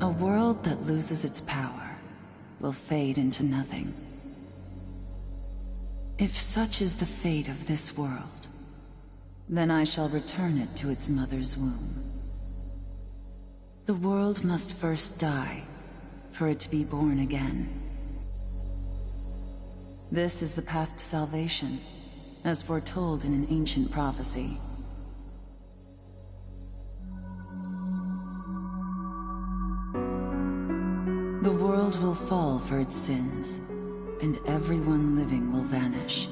A world that loses its power will fade into nothing. If such is the fate of this world, then I shall return it to its mother's womb. The world must first die for it to be born again. This is the path to salvation, as foretold in an ancient prophecy. The world will fall for its sins, and everyone living will vanish.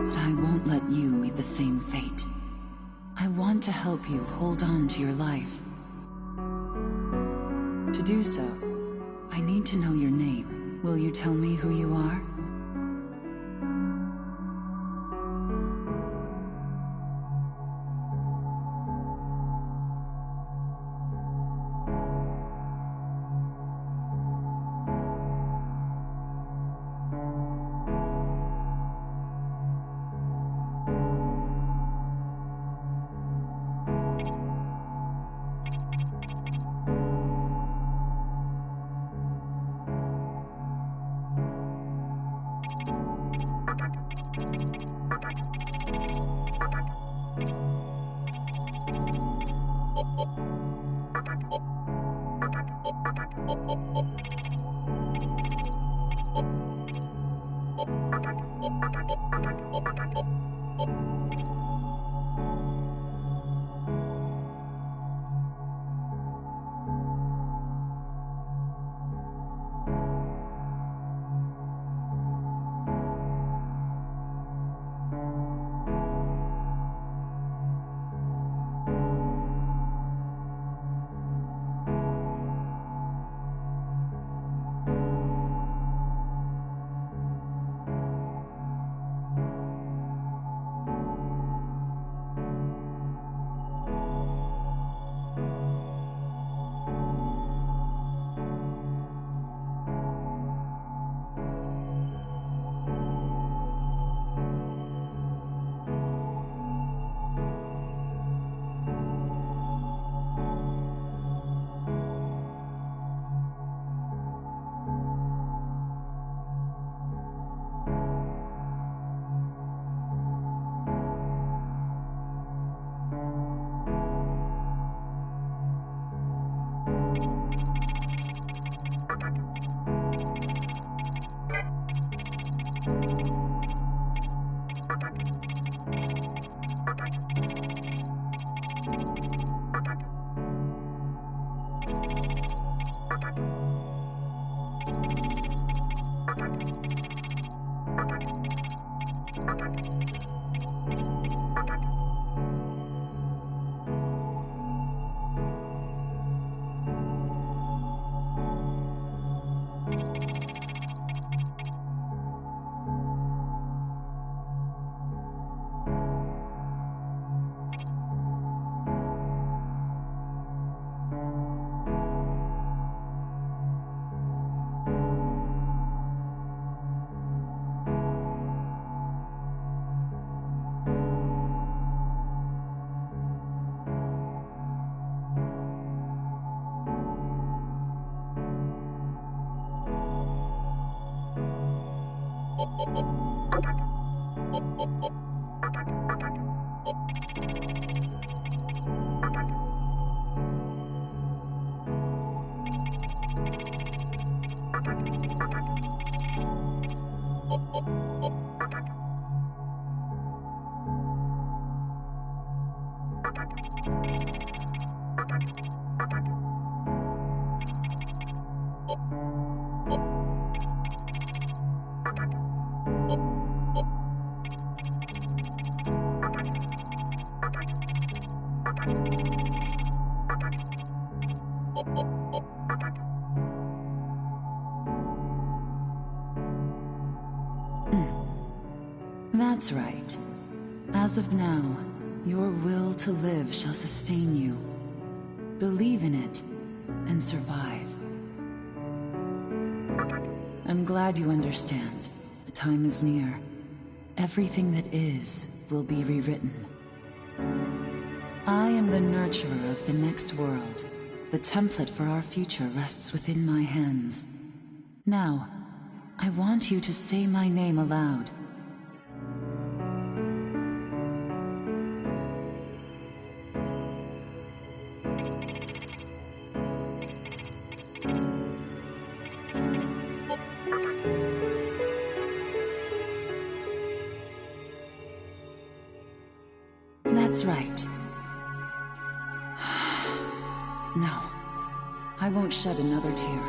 But I won't let you meet the same fate. I want to help you hold on to your life. To do so, I need to know your name. Will you tell me who you are? That's right. As of now, your will to live shall sustain you. Believe in it, and survive. I'm glad you understand. The time is near. Everything that is will be rewritten. I am the nurturer of the next world. The template for our future rests within my hands. Now, I want you to say my name aloud. That's right. No, I won't shed another tear,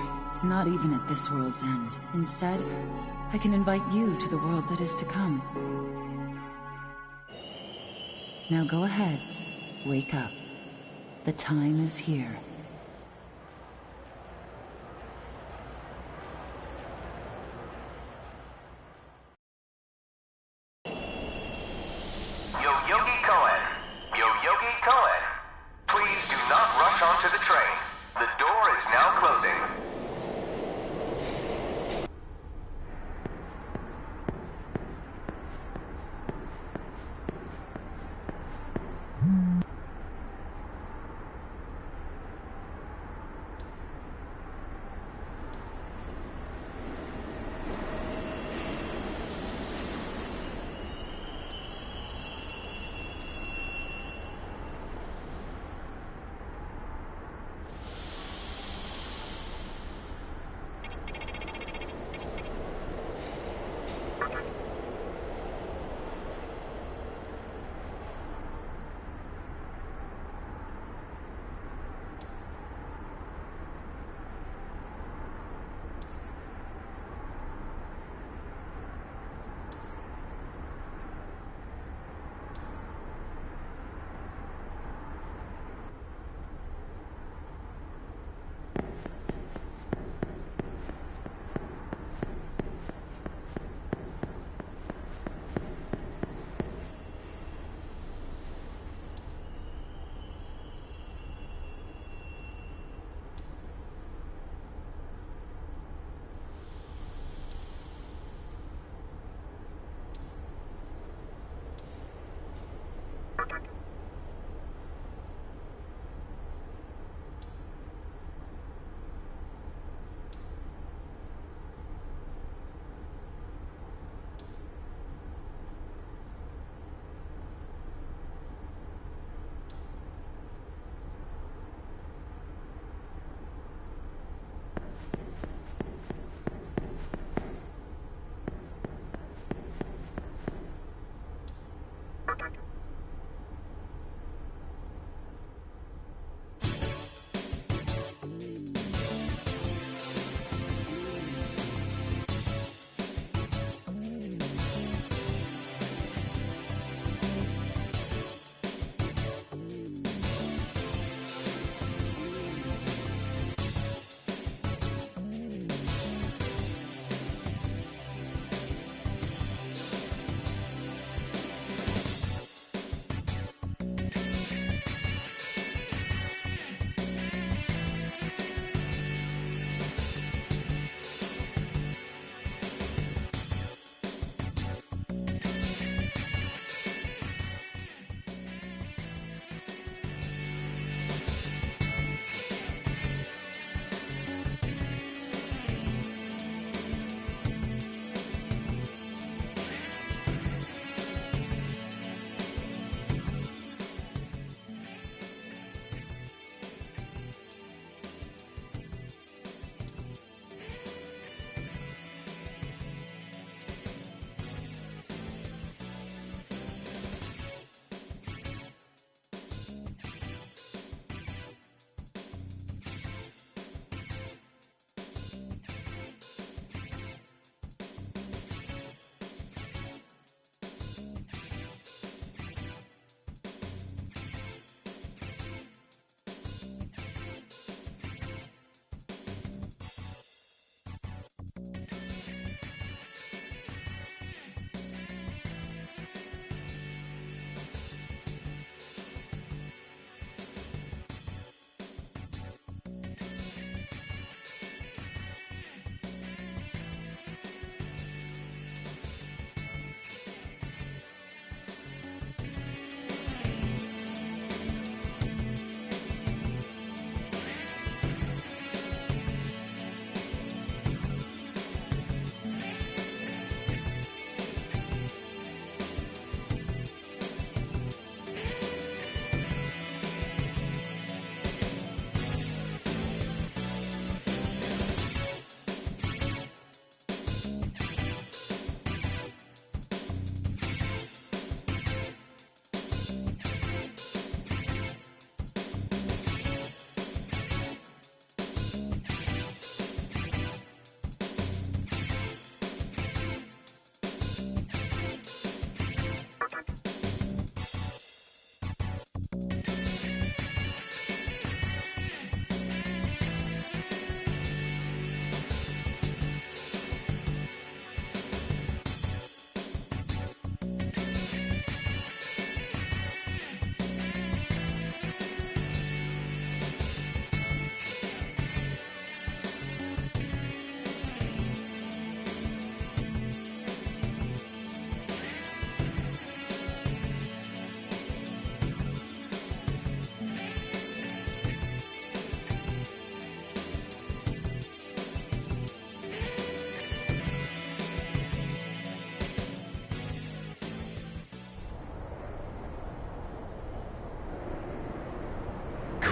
not even at this world's end. Instead, I can invite you to the world that is to come. Now go ahead, wake up. The time is here. Please do not rush onto the train. The door is now closing.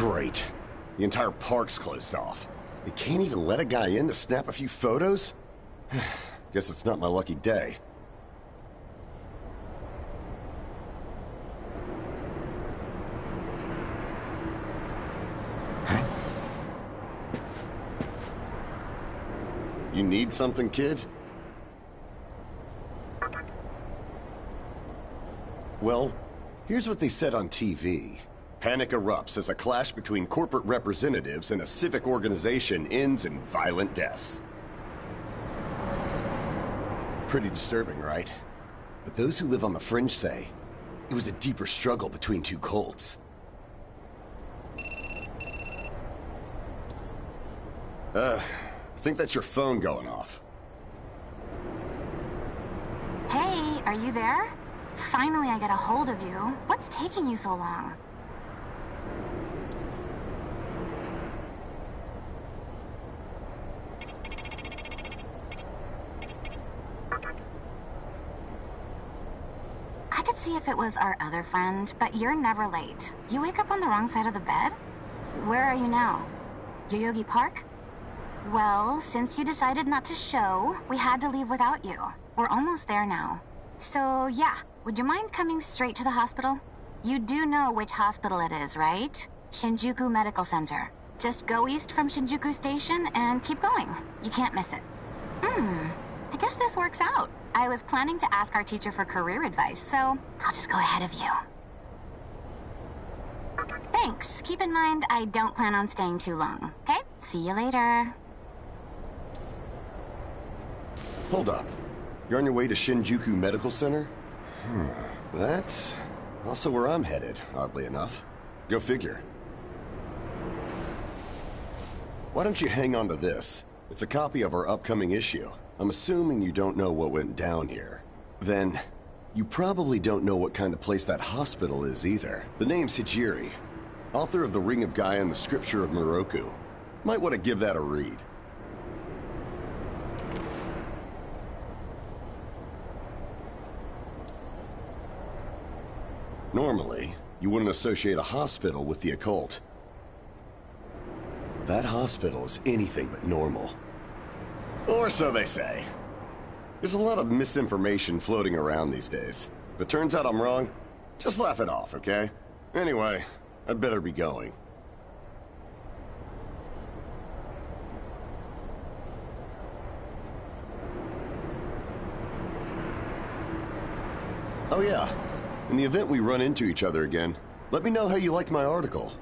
Great. The entire park's closed off. They can't even let a guy in to snap a few photos? Guess it's not my lucky day. You need something, kid? Well, here's what they said on TV. Panic erupts as a clash between corporate representatives and a civic organization ends in violent deaths. Pretty disturbing, right? But those who live on the fringe say it was a deeper struggle between two cults. I think that's your phone going off. Hey, are you there? Finally I get a hold of you. What's taking you so long? I could see if it was our other friend, but you're never late. You wake up on the wrong side of the bed? Where are you now? Yoyogi Park? Well, since you decided not to show, we had to leave without you. We're almost there now. So, yeah, would you mind coming straight to the hospital? You do know which hospital it is, right? Shinjuku Medical Center. Just go east from Shinjuku Station and keep going. You can't miss it. I guess this works out. I was planning to ask our teacher for career advice, so I'll just go ahead of you. Thanks. Keep in mind, I don't plan on staying too long, okay? See you later. Hold up. You're on your way to Shinjuku Medical Center? That's also where I'm headed, oddly enough. Go figure. Why don't you hang on to this? It's a copy of our upcoming issue. I'm assuming you don't know what went down here. Then, you probably don't know what kind of place that hospital is either. The name's Hijiri, author of The Ring of Gaia and the Scripture of Moroku. Might want to give that a read. Normally, you wouldn't associate a hospital with the occult. That hospital is anything but normal. Or so they say. There's a lot of misinformation floating around these days. If it turns out I'm wrong, just laugh it off, okay? Anyway, I'd better be going. Oh yeah. In the event we run into each other again, let me know how you liked my article.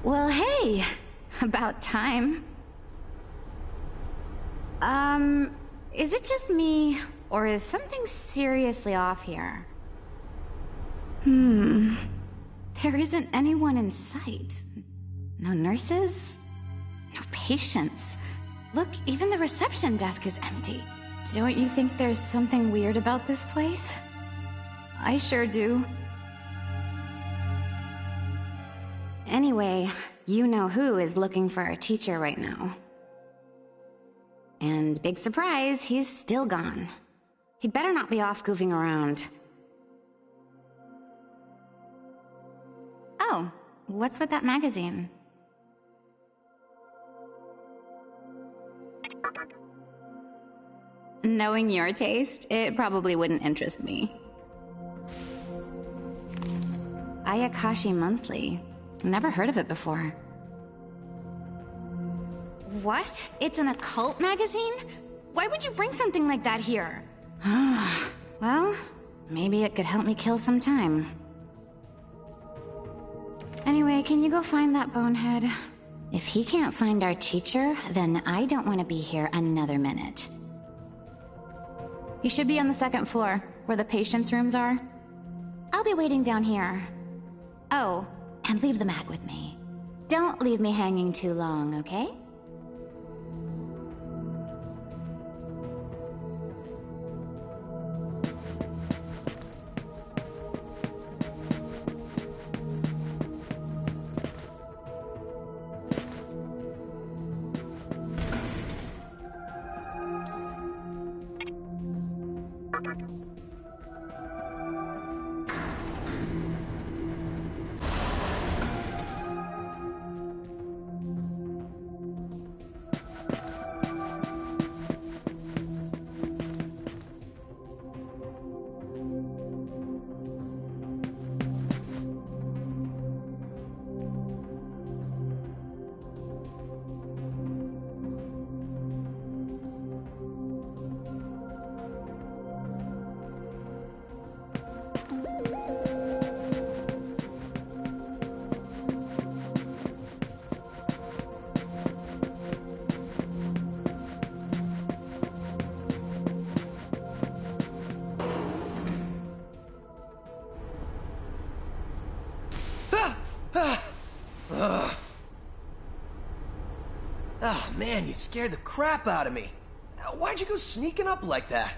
Well, hey, about time. Is it just me, or is something seriously off here? There isn't anyone in sight. No nurses, no patients. Look, even the reception desk is empty. Don't you think there's something weird about this place? I sure do. Anyway, you know who is looking for our teacher right now. And big surprise, he's still gone. He'd better not be off goofing around. Oh, what's with that magazine? Knowing your taste, it probably wouldn't interest me. Ayakashi Monthly. Never heard of it before. What? It's an occult magazine? Why would you bring something like that here? Well, maybe it could help me kill some time. Anyway, can you go find that bonehead? If he can't find our teacher, then I don't want to be here another minute. You should be on the second floor, where the patients' rooms are. I'll be waiting down here. Oh, and leave the mag with me. Don't leave me hanging too long, okay? Oh man, you scared the crap out of me. Why'd you go sneaking up like that?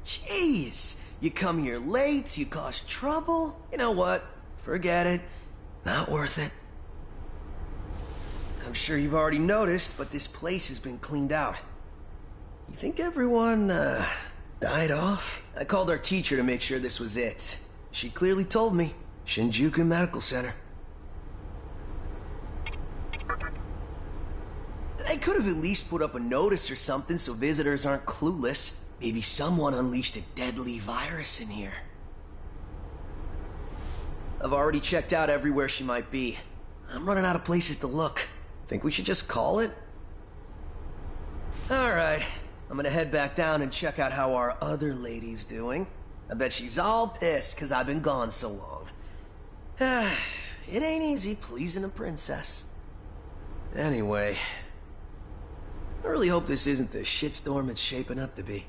Jeez, you come here late, you cause trouble. You know what? Forget it. Not worth it. I'm sure you've already noticed, but this place has been cleaned out. You think everyone, died off? I called our teacher to make sure this was it. She clearly told me. Shinjuku Medical Center. They could have at least put up a notice or something so visitors aren't clueless. Maybe someone unleashed a deadly virus in here. I've already checked out everywhere she might be. I'm running out of places to look. Think we should just call it? Alright, I'm gonna head back down and check out how our other lady's doing. I bet she's all pissed because I've been gone so long. It ain't easy pleasing a princess. Anyway, I really hope this isn't the shitstorm it's shaping up to be.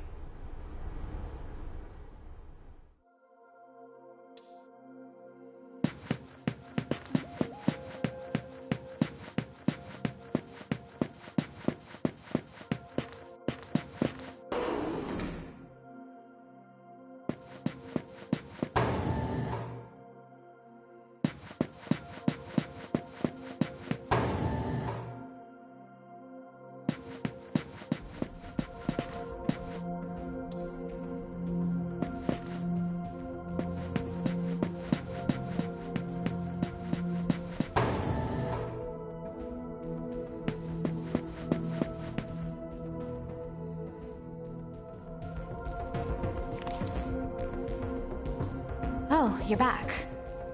Oh, you're back.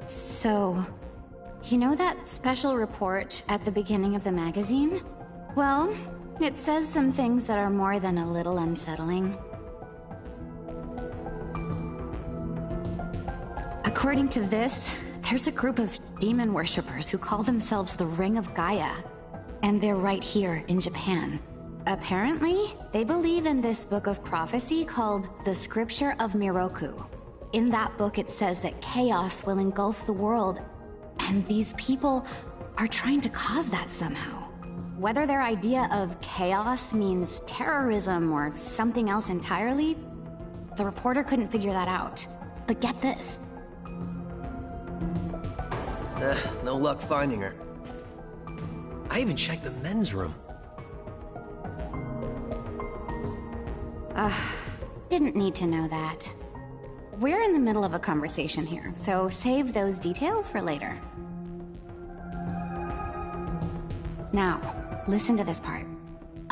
So, you know that special report at the beginning of the magazine? Well, it says some things that are more than a little unsettling. According to this, there's a group of demon worshippers who call themselves the Ring of Gaia, and they're right here in Japan. Apparently, they believe in this book of prophecy called the Scripture of Miroku. In that book, it says that chaos will engulf the world, and these people are trying to cause that somehow. Whether their idea of chaos means terrorism or something else entirely, the reporter couldn't figure that out. But get this. No luck finding her. I even checked the men's room. Didn't need to know that. We're in the middle of a conversation here, so save those details for later. Now, listen to this part.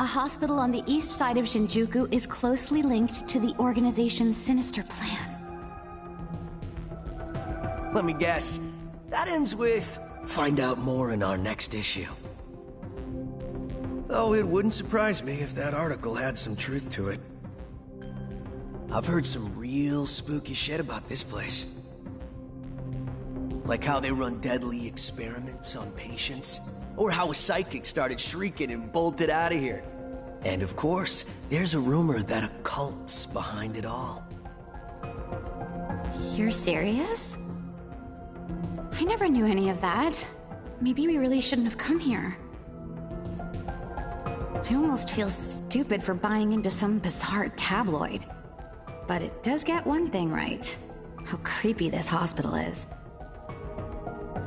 A hospital on the east side of Shinjuku is closely linked to the organization's sinister plan. Let me guess. That ends with, find out more in our next issue. Though it wouldn't surprise me if that article had some truth to it. I've heard some real spooky shit about this place. Like how they run deadly experiments on patients, or how a psychic started shrieking and bolted out of here. And of course, there's a rumor that a cult's behind it all. You're serious? I never knew any of that. Maybe we really shouldn't have come here. I almost feel stupid for buying into some bizarre tabloid. But it does get one thing right. How creepy this hospital is.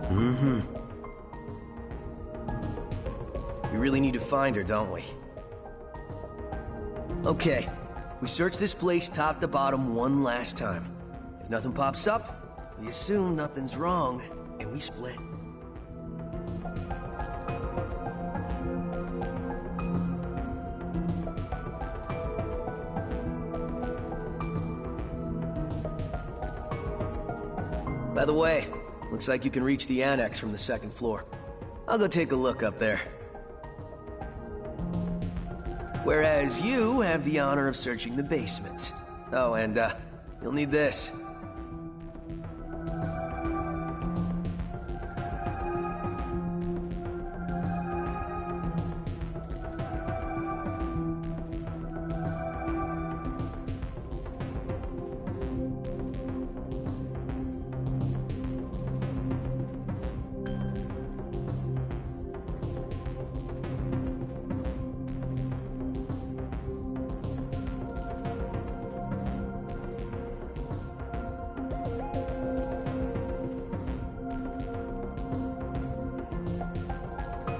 Mm-hmm. We really need to find her, don't we? Okay, we search this place top to bottom one last time. If nothing pops up, we assume nothing's wrong, and we split. By the way, looks like you can reach the annex from the second floor. I'll go take a look up there. Whereas you have the honor of searching the basement. Oh, and, you'll need this.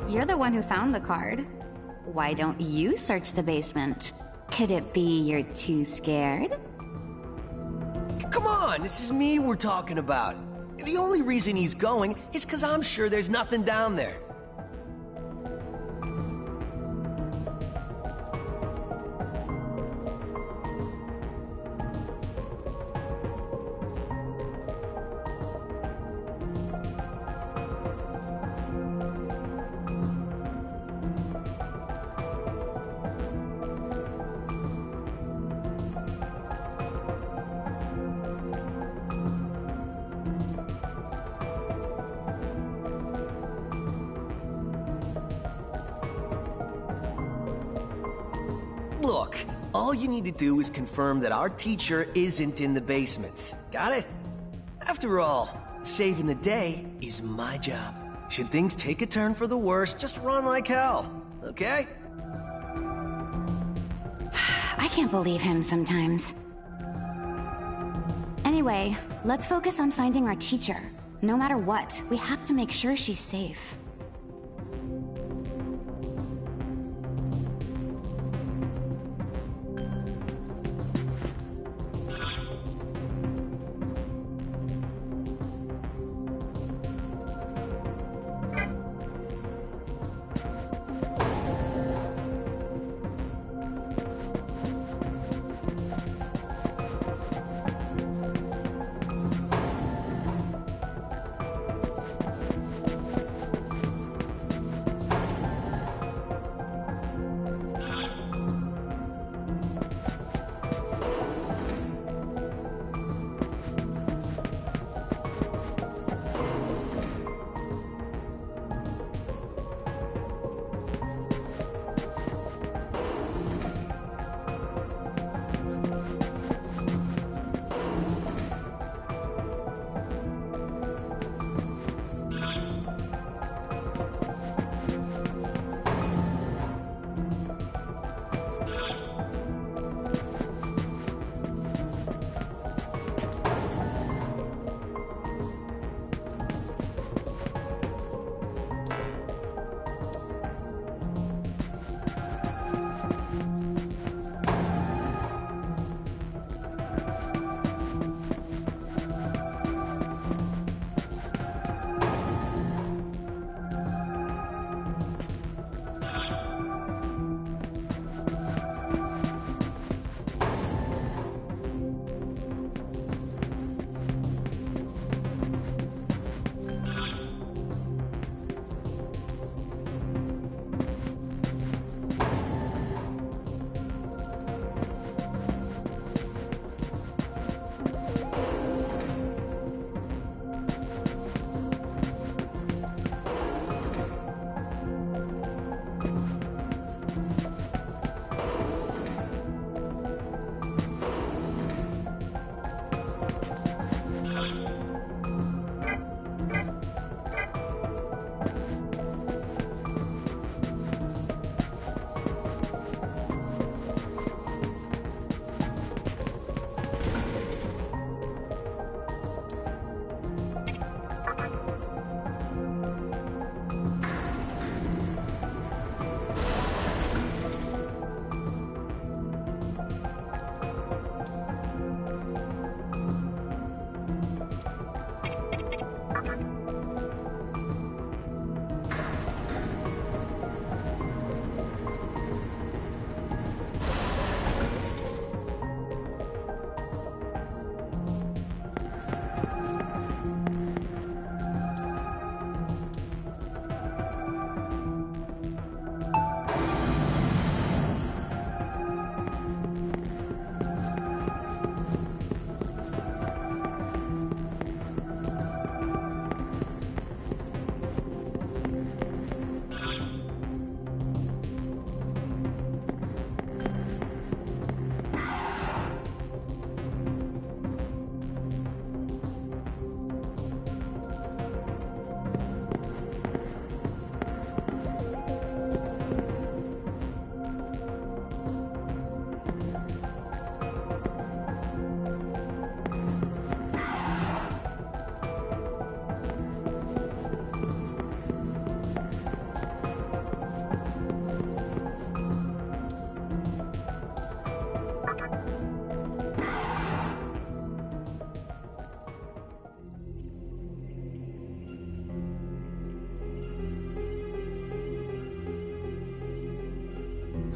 You're the one who found the card. Why don't you search the basement? Could it be you're too scared? Come on, this is me we're talking about. The only reason he's going is because I'm sure there's nothing down there. Look, all you need to do is confirm that our teacher isn't in the basement. Got it? After all, saving the day is my job. Should things take a turn for the worse, just run like hell, okay? I can't believe him sometimes. Anyway, let's focus on finding our teacher. No matter what, we have to make sure she's safe.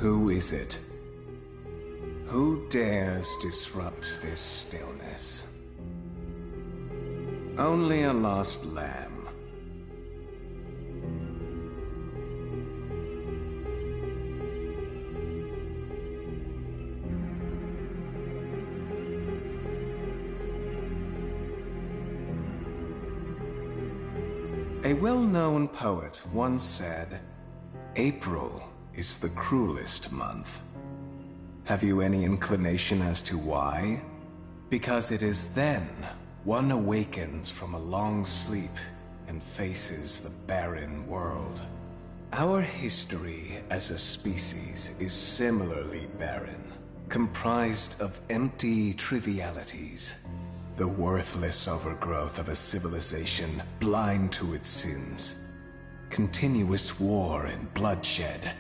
Who is it? Who dares disrupt this stillness? Only a lost lamb. A well-known poet once said, "April is the cruelest month." Have you any inclination as to why? Because it is then one awakens from a long sleep and faces the barren world. Our history as a species is similarly barren, comprised of empty trivialities. The worthless overgrowth of a civilization blind to its sins. Continuous war and bloodshed.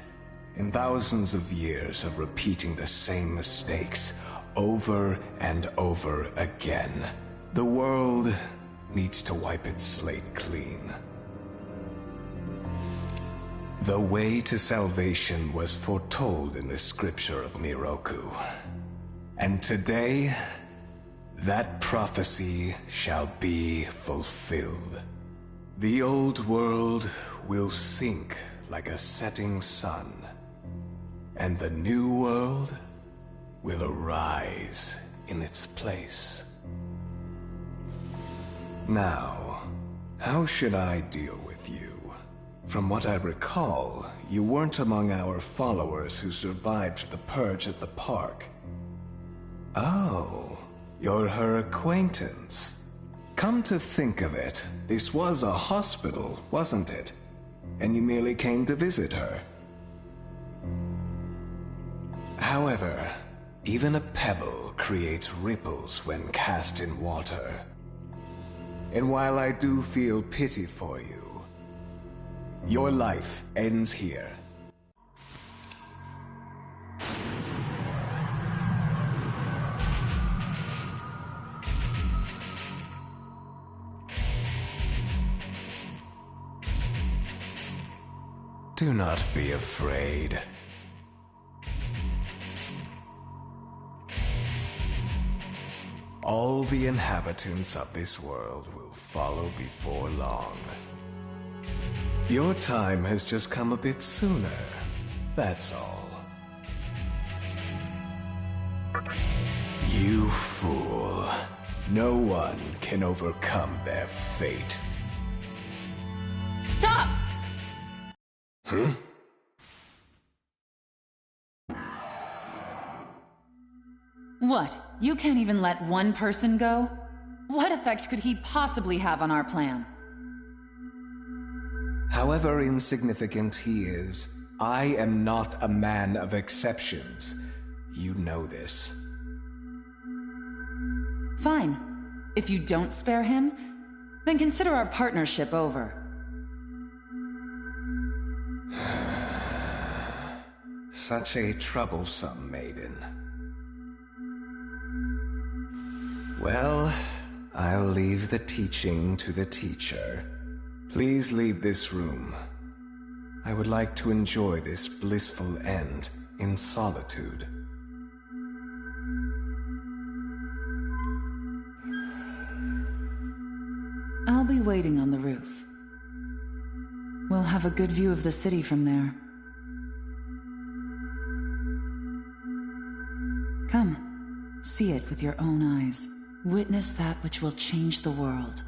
And thousands of years of repeating the same mistakes over and over again. The world needs to wipe its slate clean. The way to salvation was foretold in the scripture of Miroku. And today, that prophecy shall be fulfilled. The old world will sink like a setting sun, and the new world will arise in its place. Now, how should I deal with you? From what I recall, you weren't among our followers who survived the purge at the park. Oh, you're her acquaintance. Come to think of it, this was a hospital, wasn't it? And you merely came to visit her. However, even a pebble creates ripples when cast in water. And while I do feel pity for you, your life ends here. Do not be afraid. All the inhabitants of this world will follow before long. Your time has just come a bit sooner, that's all. You fool. No one can overcome their fate. Stop! Huh? What? You can't even let one person go? What effect could he possibly have on our plan? However insignificant he is, I am not a man of exceptions. You know this. Fine. If you don't spare him, then consider our partnership over. Such a troublesome maiden. Well, I'll leave the teaching to the teacher. Please leave this room. I would like to enjoy this blissful end in solitude. I'll be waiting on the roof. We'll have a good view of the city from there. Come, see it with your own eyes. Witness that which will change the world.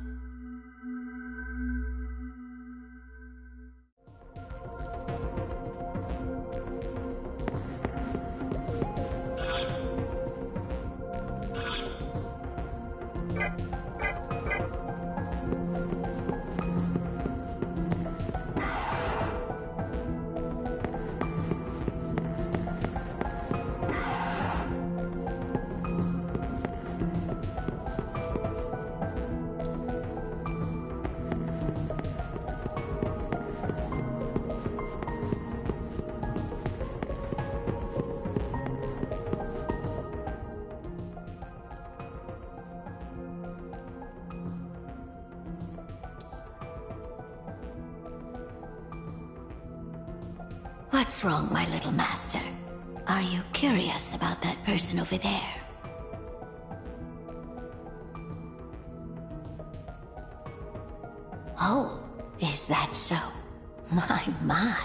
What's wrong, my little master? Are you curious about that person over there? Oh, is that so? My.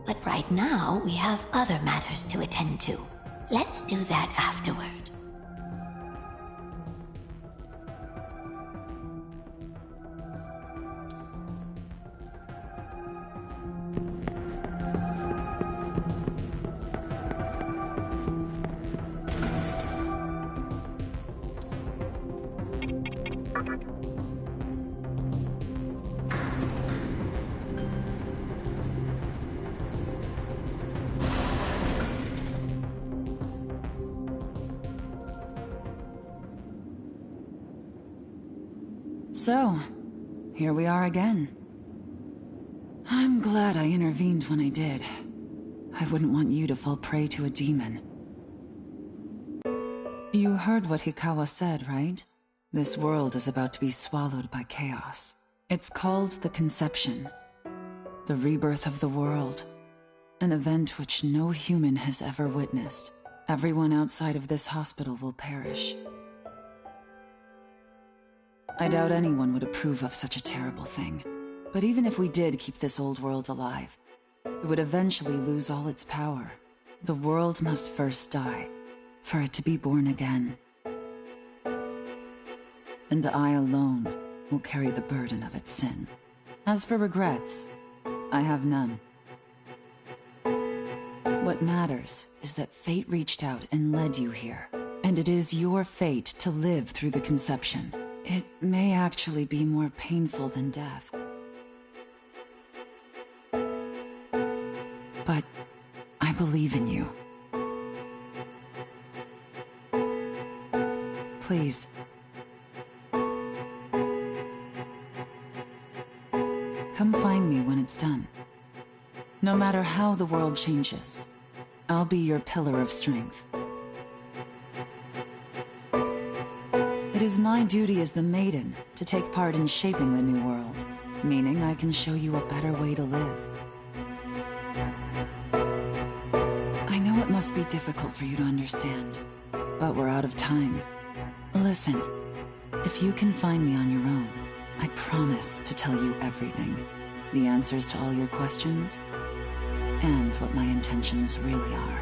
But right now, we have other matters to attend to. Let's do that afterward. So, here we are again. I'm glad I intervened when I did. I wouldn't want you to fall prey to a demon. You heard what Hikawa said, right? This world is about to be swallowed by chaos. It's called the Conception. The rebirth of the world. An event which no human has ever witnessed. Everyone outside of this hospital will perish. I doubt anyone would approve of such a terrible thing. But even if we did keep this old world alive, it would eventually lose all its power. The world must first die, for it to be born again. And I alone will carry the burden of its sin. As for regrets, I have none. What matters is that fate reached out and led you here, and it is your fate to live through the Conception. It may actually be more painful than death. But I believe in you. Please. Come find me when it's done. No matter how the world changes, I'll be your pillar of strength. It is my duty as the Maiden to take part in shaping the new world, meaning I can show you a better way to live. I know it must be difficult for you to understand, but we're out of time. Listen, if you can find me on your own, I promise to tell you everything. The answers to all your questions, and what my intentions really are.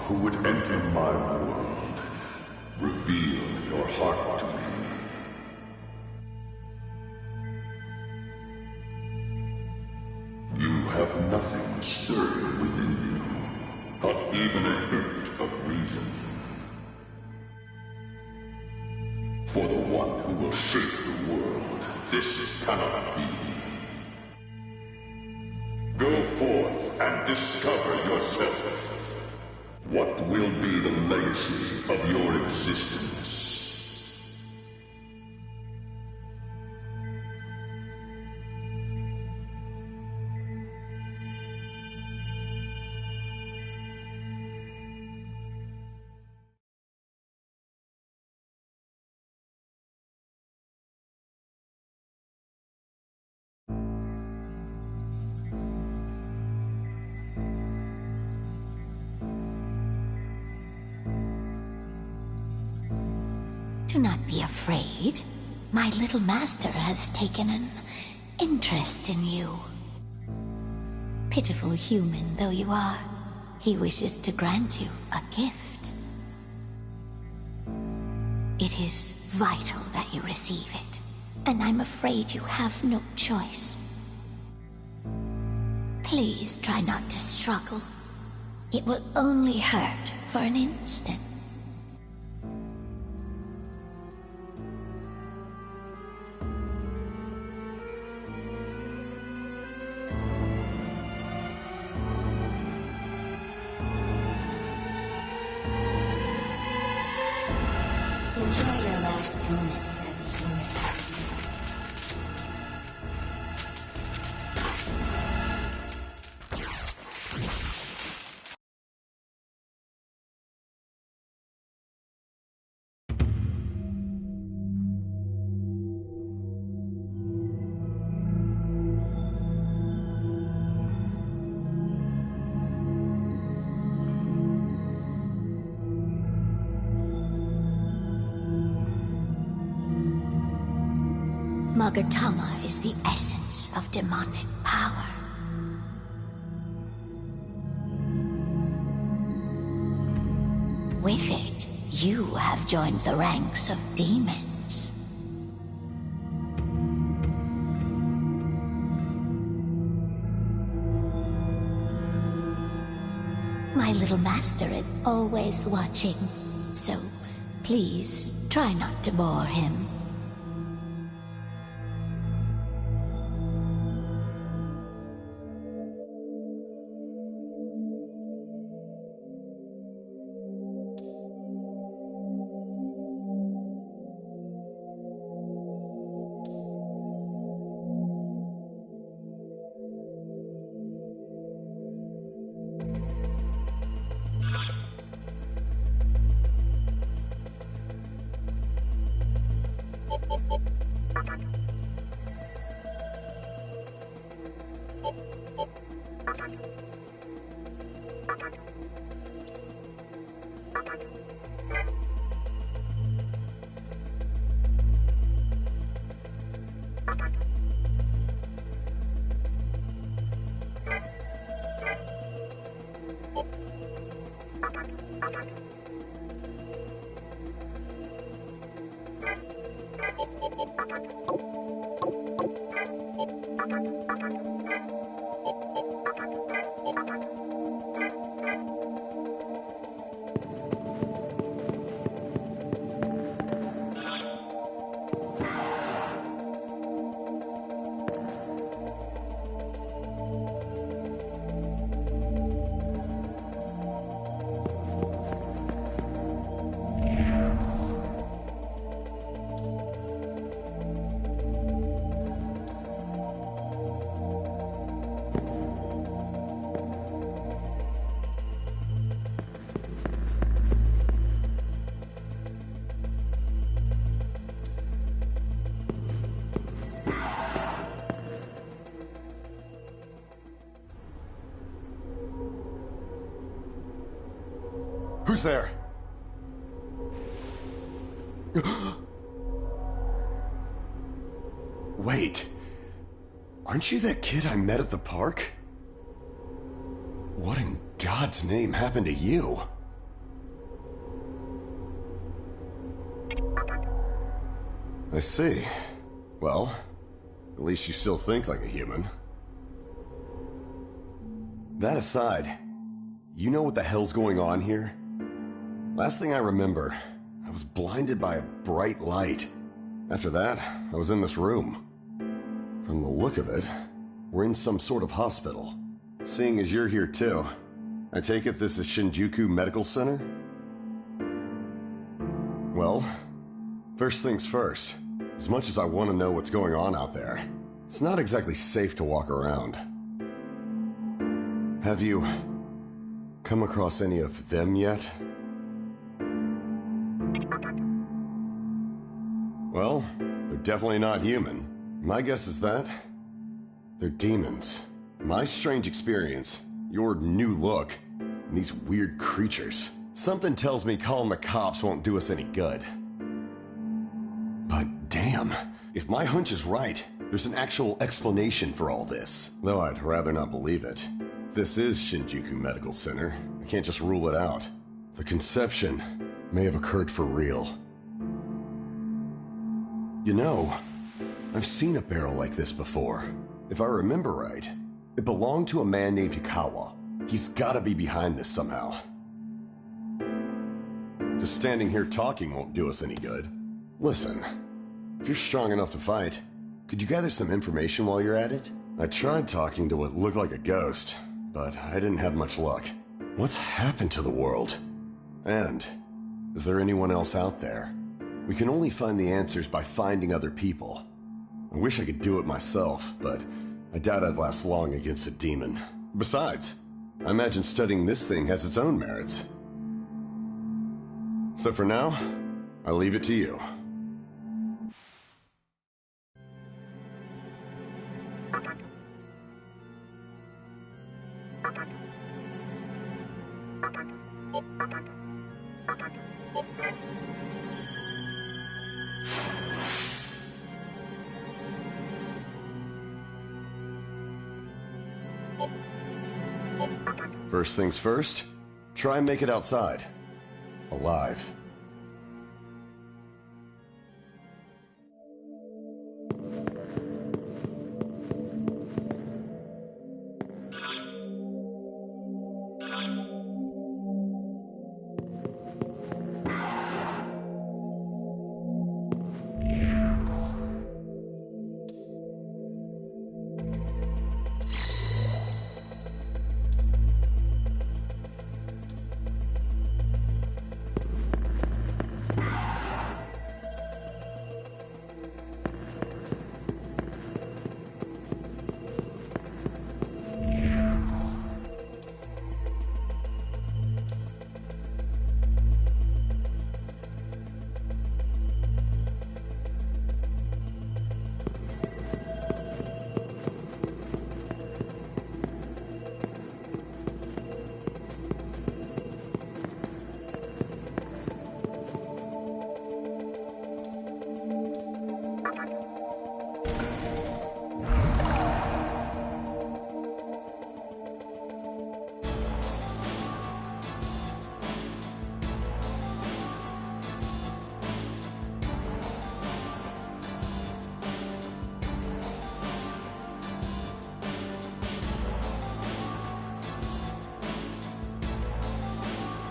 Who would enter my world, reveal your heart to me. You have nothing stirring within you, not even a hint of reason. For the one who will shape the world, this cannot be. Go forth and discover yourself. What will be the legacy of your existence? Do not be afraid. My little master has taken an interest in you. Pitiful human though you are, he wishes to grant you a gift. It is vital that you receive it, and I'm afraid you have no choice. Please try not to struggle. It will only hurt for an instant. Enjoy your last moments as a human. Magatama is the essence of demonic power. With it, you have joined the ranks of demons. My little master is always watching, so please try not to bore him. Who's there? Wait. Aren't you that kid I met at the park? What in God's name happened to you? I see. Well, at least you still think like a human. That aside, you know what the hell's going on here? Last thing I remember, I was blinded by a bright light. After that, I was in this room. From the look of it, we're in some sort of hospital. Seeing as you're here too, I take it this is Shinjuku Medical Center? Well, first things first. As much as I want to know what's going on out there, it's not exactly safe to walk around. Have you come across any of them yet? Well, they're definitely not human. My guess is that they're demons. My strange experience, your new look, and these weird creatures. Something tells me calling the cops won't do us any good. Damn. If my hunch is right, there's an actual explanation for all this. Though I'd rather not believe it. If this is Shinjuku Medical Center, I can't just rule it out. The conception may have occurred for real. You know, I've seen a barrel like this before. If I remember right, it belonged to a man named Hikawa. He's gotta be behind this somehow. Just standing here talking won't do us any good. Listen, if you're strong enough to fight, could you gather some information while you're at it? I tried talking to what looked like a ghost, but I didn't have much luck. What's happened to the world? And is there anyone else out there? We can only find the answers by finding other people. I wish I could do it myself, but I doubt I'd last long against a demon. Besides, I imagine studying this thing has its own merits. So for now, I'll leave it to you. First things first, try and make it outside. Alive.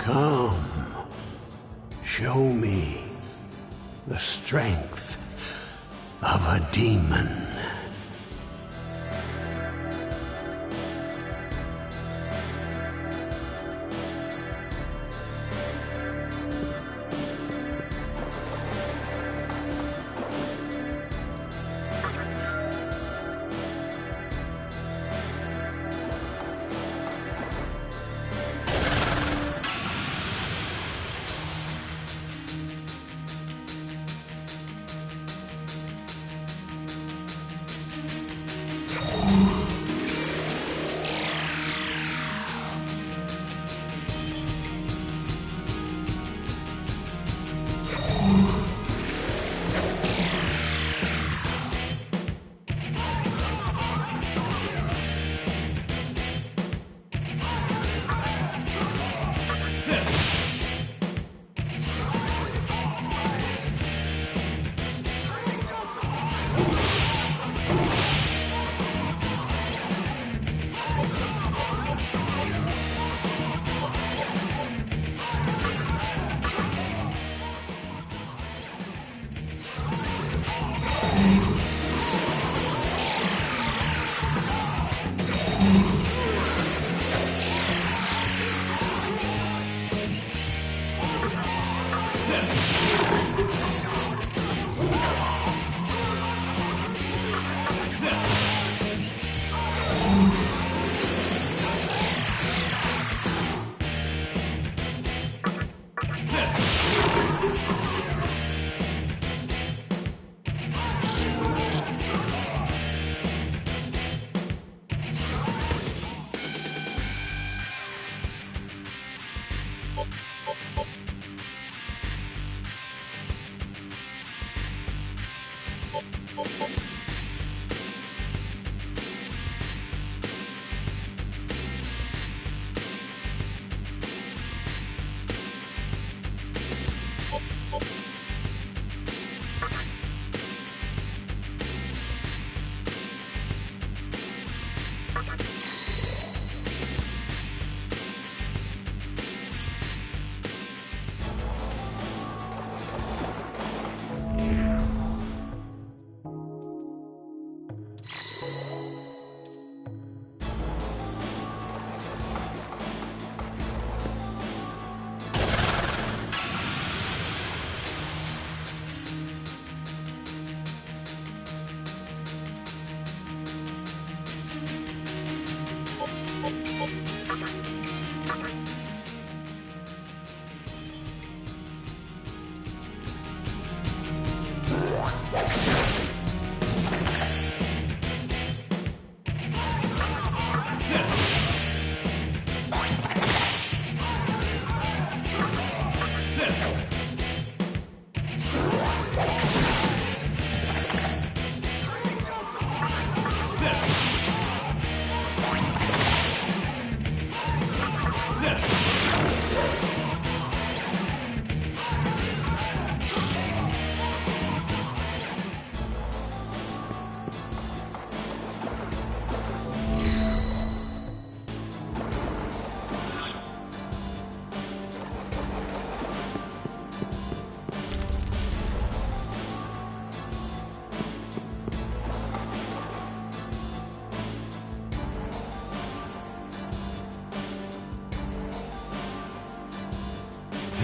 Come, show me the strength of a demon.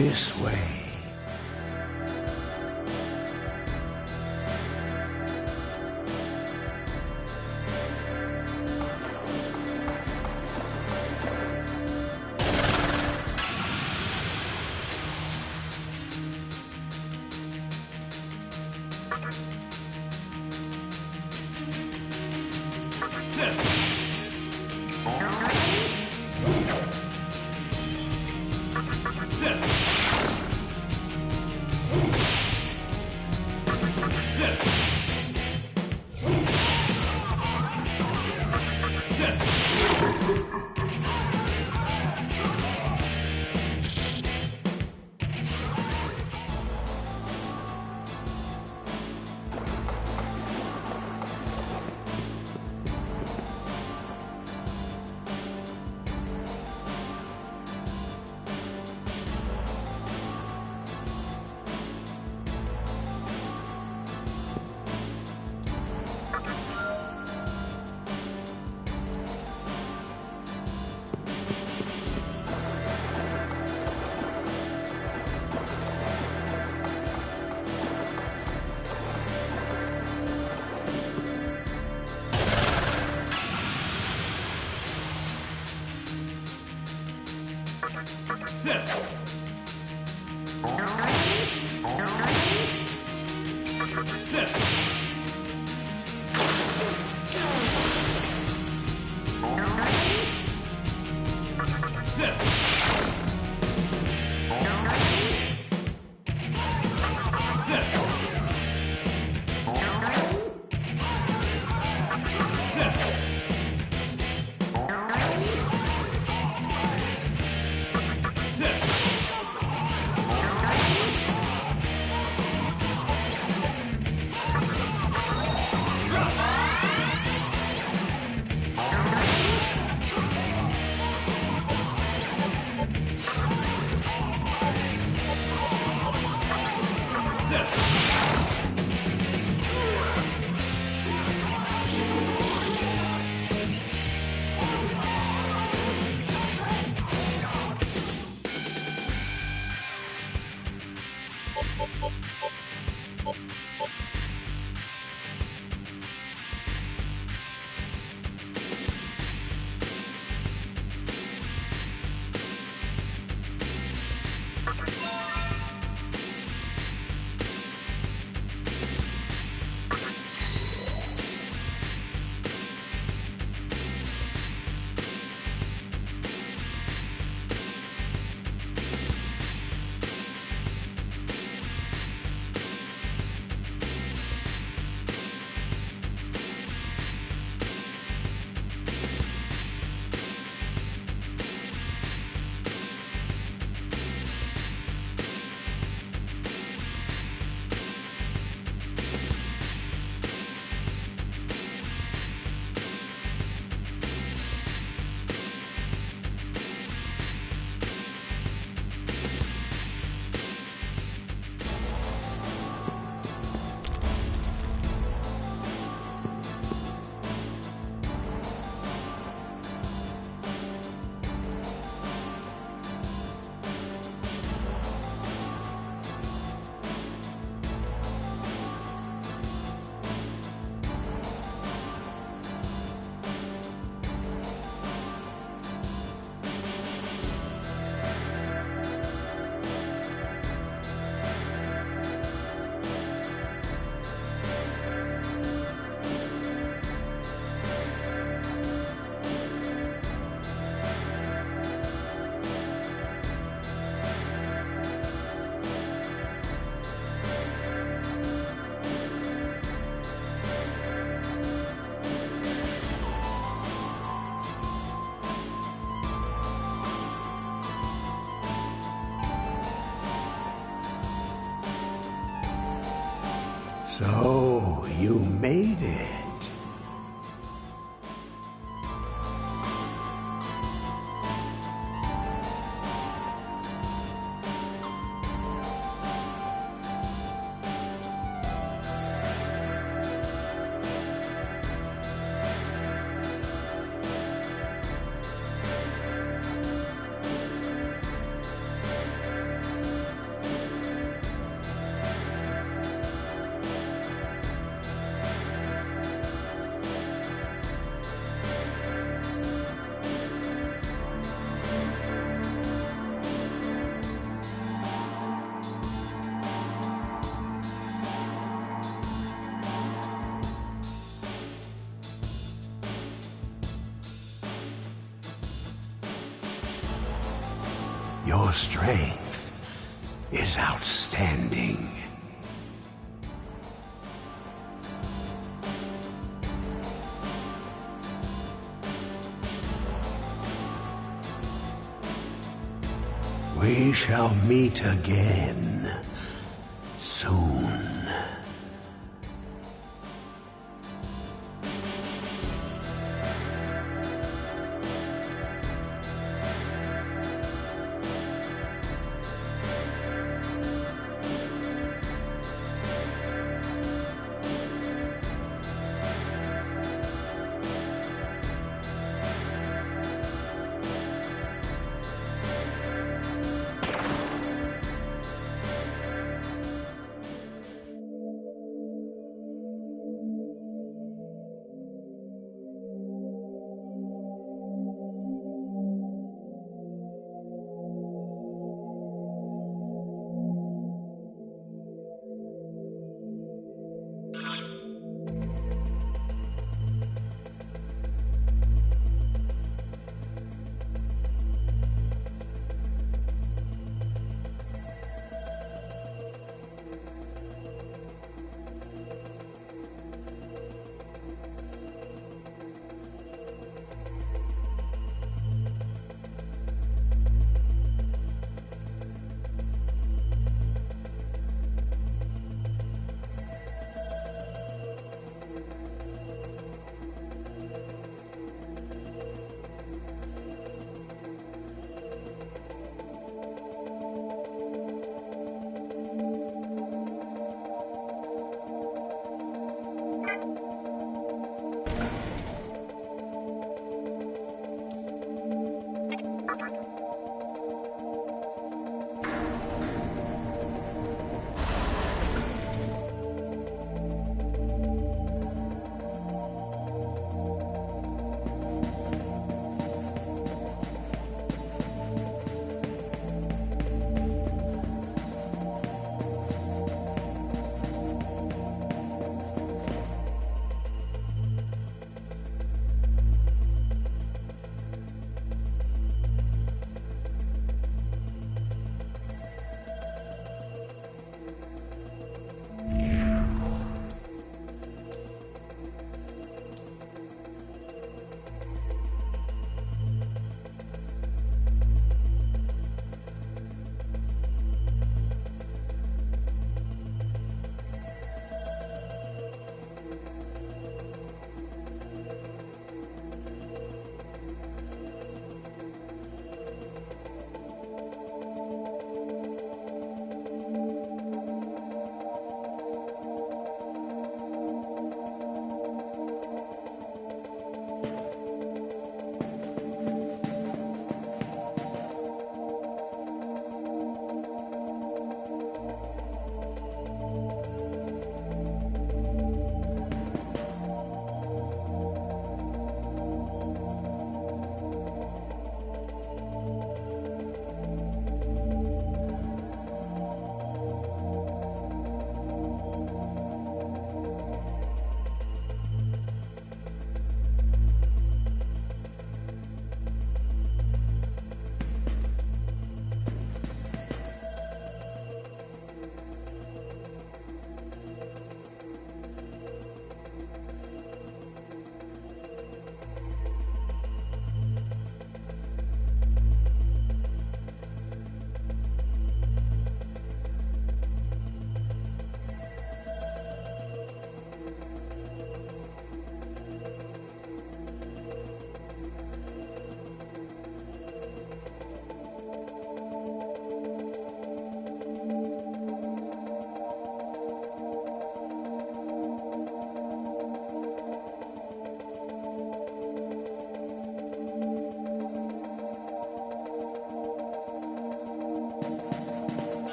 This way. So, you made it. Your strength is outstanding. We shall meet again soon.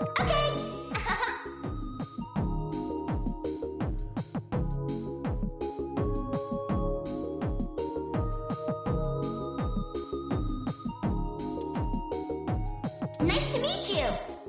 Okay. Nice to meet you.